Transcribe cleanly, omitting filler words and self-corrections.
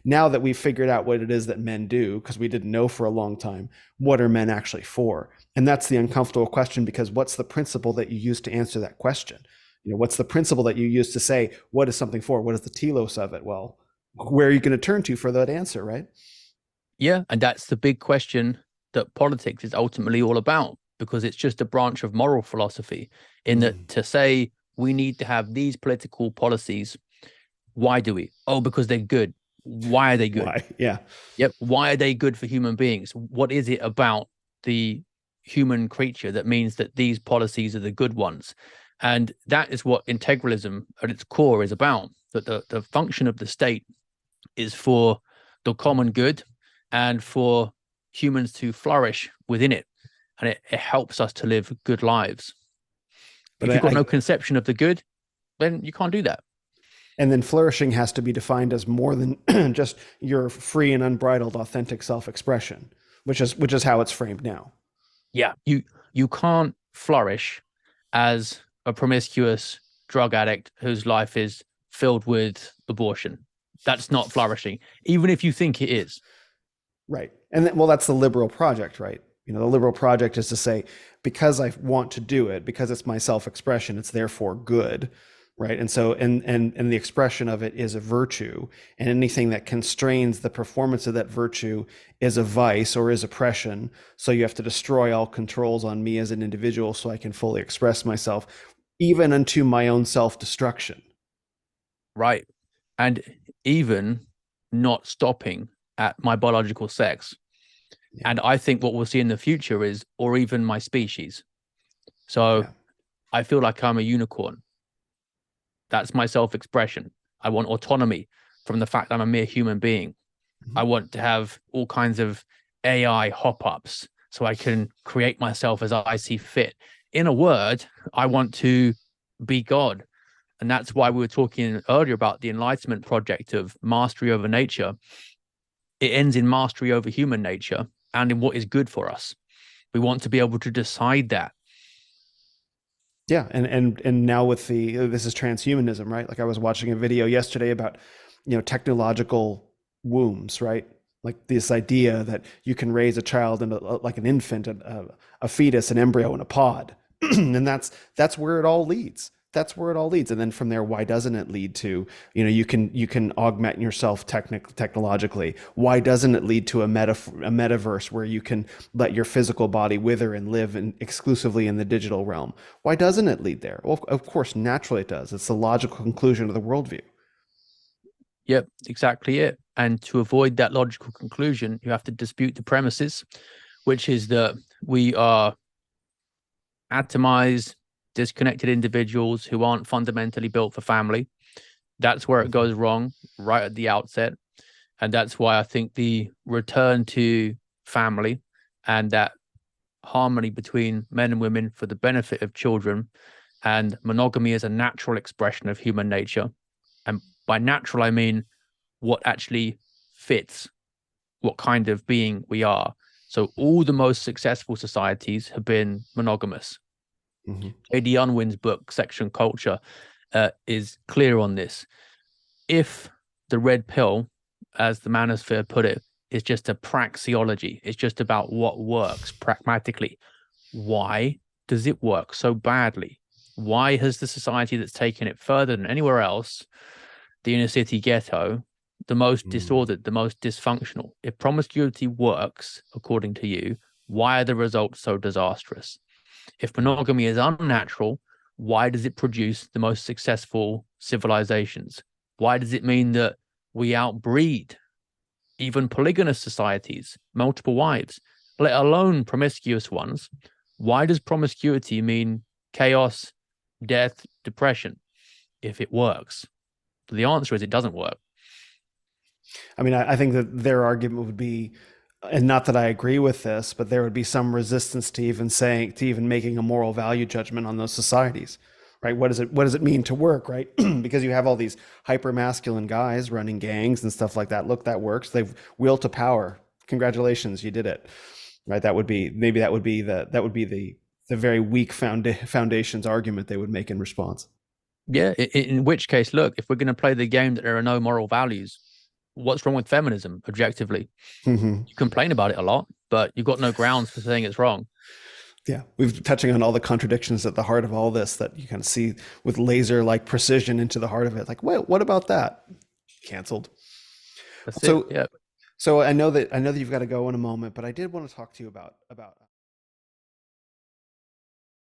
Now that we've figured out what it is that men do, because we didn't know for a long time, what are men actually for? And that's the uncomfortable question, because what's the principle that you use to answer that question? What's the principle that you use to say, what is something for? What is the telos of it? Well, where are you going to turn to for that answer, right? Yeah, and that's the big question that politics is ultimately all about, because it's just a branch of moral philosophy, in that to say we need to have these political policies. Why do we? Oh, because they're good. Why are they good? Why? Yeah. Yep. Why are they good for human beings? What is it about the human creature that means that these policies are the good ones? And that is what integralism at its core is about, that the function of the state is for the common good and for humans to flourish within it. And it helps us to live good lives. But if you've got no conception of the good, then you can't do that. And then flourishing has to be defined as more than just your free and unbridled authentic self-expression, which is how it's framed now. Yeah, you can't flourish as a promiscuous drug addict whose life is filled with abortion. That's not flourishing, even if you think it is. Right. And then, well, that's the liberal project, right? The liberal project is to say, because I want to do it, because it's my self-expression, it's therefore good, right? And so, and the expression of it is a virtue, and anything that constrains the performance of that virtue is a vice or is oppression. So you have to destroy all controls on me as an individual so I can fully express myself, even unto my own self-destruction. Right. And even not stopping at my biological sex. Yeah. And I think what we'll see in the future is, or even my species. So yeah. I feel like I'm a unicorn. That's my self-expression. I want autonomy from the fact that I'm a mere human being. I want to have all kinds of AI hop-ups so I can create myself as I see fit. In a word, I want to be God. And that's why we were talking earlier about the Enlightenment project of mastery over nature. It ends in mastery over human nature and in what is good for us. We want to be able to decide that. Yeah, and now with this is transhumanism, right? Like I was watching a video yesterday about, technological wombs, right? Like this idea that you can raise a child into like an infant, a fetus, an embryo, and a pod, and that's where it all leads. That's where it all leads. And then from there, why doesn't it lead to, you can augment yourself technologically? Why doesn't it lead to a metaverse where you can let your physical body wither and live exclusively in the digital realm? Why doesn't it lead there? Well, of course, naturally it does. It's the logical conclusion of the worldview. Yep, exactly it. And to avoid that logical conclusion, you have to dispute the premises, which is that we are atomized, disconnected individuals who aren't fundamentally built for family. That's where it goes wrong right at the outset. And that's why I think the return to family and that harmony between men and women for the benefit of children, and monogamy as a natural expression of human nature. And by natural, I mean what actually fits what kind of being we are. So all the most successful societies have been monogamous. A.D. Unwin's book, Section Culture, is clear on this. If the red pill, as the manosphere put it, is just a praxeology, it's just about what works pragmatically, why does it work so badly? Why has the society that's taken it further than anywhere else, the inner city ghetto, the most disordered, the most dysfunctional? If promiscuity works, according to you, why are the results so disastrous? If monogamy is unnatural, why does it produce the most successful civilizations? Why does it mean that we outbreed even polygynous societies, multiple wives, let alone promiscuous ones? Why does promiscuity mean chaos, death, depression if it works? The answer is it doesn't work. I mean, I think that their argument would be, and not that I agree with this, but there would be some resistance to even making a moral value judgment on those societies, right? What does it mean to work, right? Because you have all these hyper masculine guys running gangs and stuff like that. Look, that works. They've will to power. Congratulations, you did it, right? That would be the very weak foundation's argument they would make in response. Yeah, in which case, look, if we're going to play the game that there are no moral values, what's wrong with feminism objectively? Hmm. You complain about it a lot, but you've got no grounds for saying it's wrong. Yeah, we've touching on all the contradictions at the heart of all this that you kind of see with laser like precision into the heart of it. Like, wait, what about that? Canceled. That's it. So, Yeah. so I know that you've got to go in a moment, but I did want to talk to you about